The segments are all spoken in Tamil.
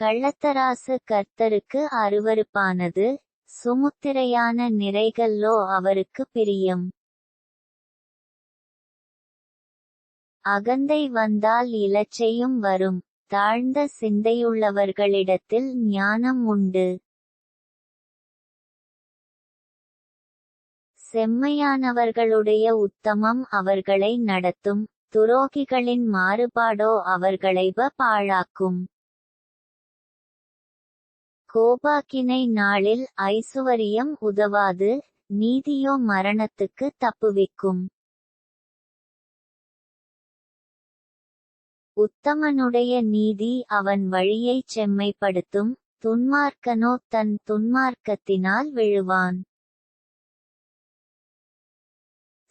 கள்ளத்தராசு கர்த்தருக்கு அருவருப்பானது, சுமுத்திரையான நிறைகளோ அவருக்கு பிரியம். அகந்தை வந்தால் இலச்சையும் வரும், தாழ்ந்த சிந்தையுள்ளவர்களிடத்தில் ஞானம் உண்டு. செம்மையானவர்களுடைய உத்தமம் அவர்களை நடத்தும், துரோகிகளின் மாறுபாடோ அவர்களைவ பாழாக்கும். கோபாக்கினை நாளில் ஐசுவரியம் உதவாது, நீதியோ மரணத்துக்கு தப்புவிக்கும். உத்தமனுடைய நீதி அவன் வழியைச் செம்மைப்படுத்தும், துன்மார்க்கனோ தன் துன்மார்க்கத்தினால் விழுவான்.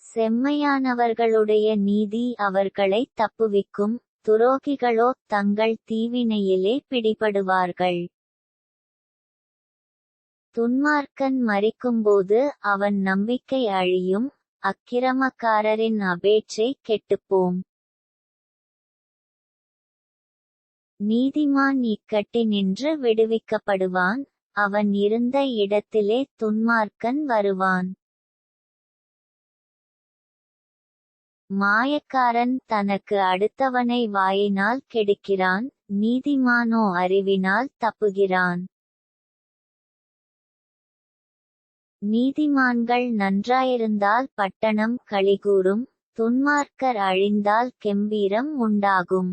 செம்மையானவர்களுடைய நீதி அவர்களை தப்புவிக்கும், துரோகிகளோ தங்கள் தீவினையிலே பிடிபடுவார்கள். துன்மார்க்கன் மரிக்கும்போது அவன் நம்பிக்கை அழியும், அக்கிரமக்காரரின் அபேட்சை கெட்டுப்போம். நீதிமான் இக்கட்டினின்று விடுவிக்கப்படுவான், அவன் இருந்த இடத்திலே துன்மார்க்கன் வருவான். மாயக்காரன் தனக்கு அடுத்தவனை வாயினால் கெடுக்கிறான், நீதிமானோ அறிவினால் தப்புகிறான். நீதிமான்கள் நன்றாயிருந்தால் பட்டணம் களிகூரும், துன்மார்க்கர் அழிந்தால் கெம்பீரம் உண்டாகும்.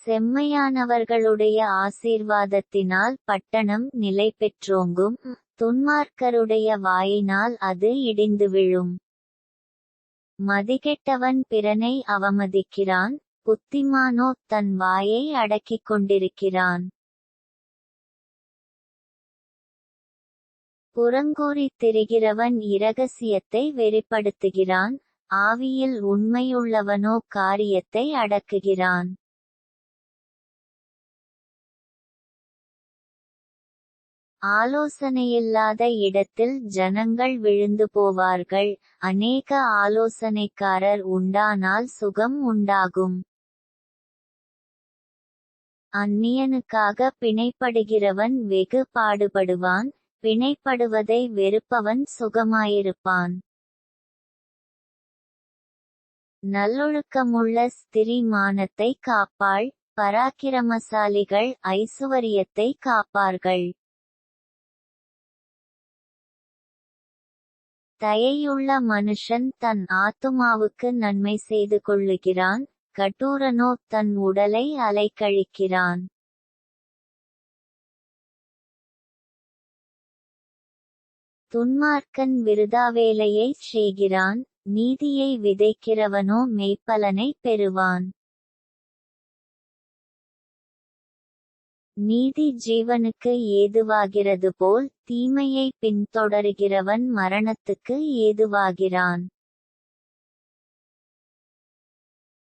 செம்மையானவர்களுடைய ஆசீர்வாதத்தினால் பட்டணம் நிலைபெற்றோங்கும், துன்மார்க்கருடைய வாயினால் அது இடிந்து விழும். மதிகெட்டவன் பிறனை அவமதிக்கிறான், புத்திமானோ தன் வாயை அடக்கிக் கொண்டிருக்கிறான். புறங்கூறித் திரிகிறவன் இரகசியத்தை வெளிப்படுத்துகிறான், ஆவியில் உண்மையுள்ளவனோ காரியத்தை அடக்குகிறான். ஆலோசனையில்லாத இடத்தில் ஜனங்கள் விழுந்து போவார்கள், அநேக ஆலோசனைக்காரர் உண்டானால் சுகம் உண்டாகும். அந்நியனுக்காக பிணைப்படுகிறவன் வெகு பாடுபடுவான், பிணைப்படுவதை வெறுப்பவன் சுகமாயிருப்பான். நல்லொழுக்கமுள்ள ஸ்திரீ மானத்தை காப்பாள், பராக்கிரமசாலிகள் ஐசுவரியத்தை காப்பார்கள். தயையுள்ள மனுஷன் தன் ஆத்துமாவுக்கு நன்மை செய்து கொள்ளுகிறான், கடூரனோ தன் உடலை அலைக்கழிக்கிறான். துன்மார்க்கன் விருதாவேலையைச் செய்கிறான், நீதியை விதைக்கிறவனோ மெய்ப்பலனை பெறுவான். நீதி ஜீவனுக்கு ஏதுவாகிறது போல், தீமையை பின்தொடருகிறவன் மரணத்துக்கு ஏதுவாகிறான்.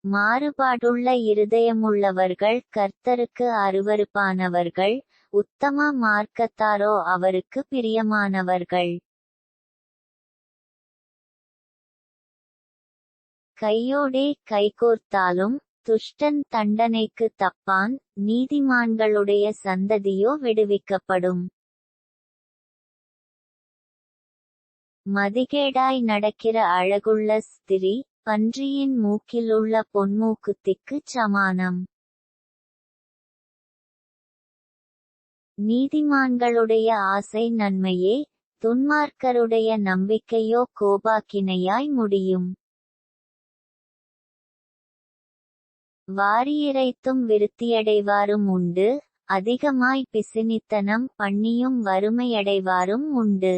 மாறுபாடுள்ள இருதயமுள்ளவர்கள் கர்த்தருக்கு அருவருப்பானவர்கள், உத்தம மார்க்கத்தாரோ அவருக்கு பிரியமானவர்கள். கையோடே கைகோர்த்தாலும் துஷ்டன் தண்டனைக்கு தப்பான், நீதிமான்களுடைய சந்ததியோ விடுவிக்கப்படும். மதிகேடாய் நடக்கிற அழகுள்ள ஸ்திரீ, பன்றியின் மூக்கிலுள்ள பொன்மூக்குத்திக்குச் சமானம். நீதிமான்களுடைய ஆசை நன்மையே, துன்மார்க்கருடைய நம்பிக்கையோ கோபாக்கினையாய் முடியும். வாரியிறைத்தும் விருத்தியடைவாரும் உண்டு, அதிகமாய் பிசினித்தனம் பண்ணியும் வறுமையடைவாரும் உண்டு.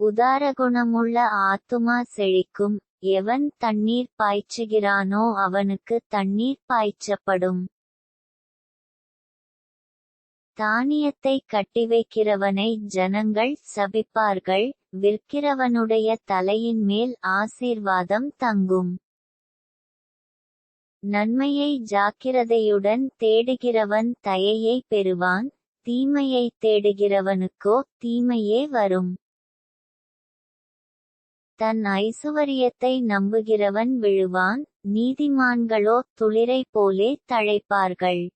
உதாரகுணமுள்ள ஆத்துமா செழிக்கும், எவன் தண்ணீர் பாய்ச்சுகிறானோ அவனுக்கு தண்ணீர் பாய்ச்சப்படும். தானியத்தை கட்டிவைக்கிறவனை ஜனங்கள் சபிப்பார்கள், விற்கிறவனுடைய தலையின் மேல் ஆசீர்வாதம் தங்கும். நன்மையை ஜாக்கிரதையுடன் தேடுகிறவன் தயையை பெறுவான், தீமையை தேடுகிறவனுக்கோ தீமையே வரும். தன் ஐசுவரியத்தை நம்புகிறவன் விழுவான், நீதிமான்களோ துளிரை போலே தழைப்பார்கள்.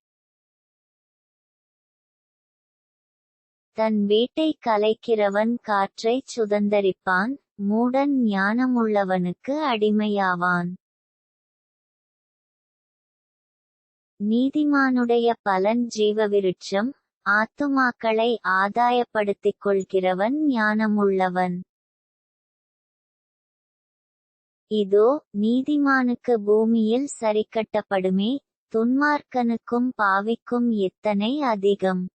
தன் வீட்டை கலைக்கிறவன் காற்றைச் சுதந்தரிப்பான், மூடன் ஞானமுள்ளவனுக்கு அடிமையாவான். நீதிமானுடைய பலன் ஜீவவிருட்சம், ஆத்துமாக்களை ஆதாயப்படுத்திக் கொள்கிறவன் ஞானமுள்ளவன். இதோ, நீதிமானுக்கு பூமியில் சரிக்கட்டப்படுமே, துன்மார்க்கனுக்கும் பாவிக்கும் எத்தனை அதிகம்.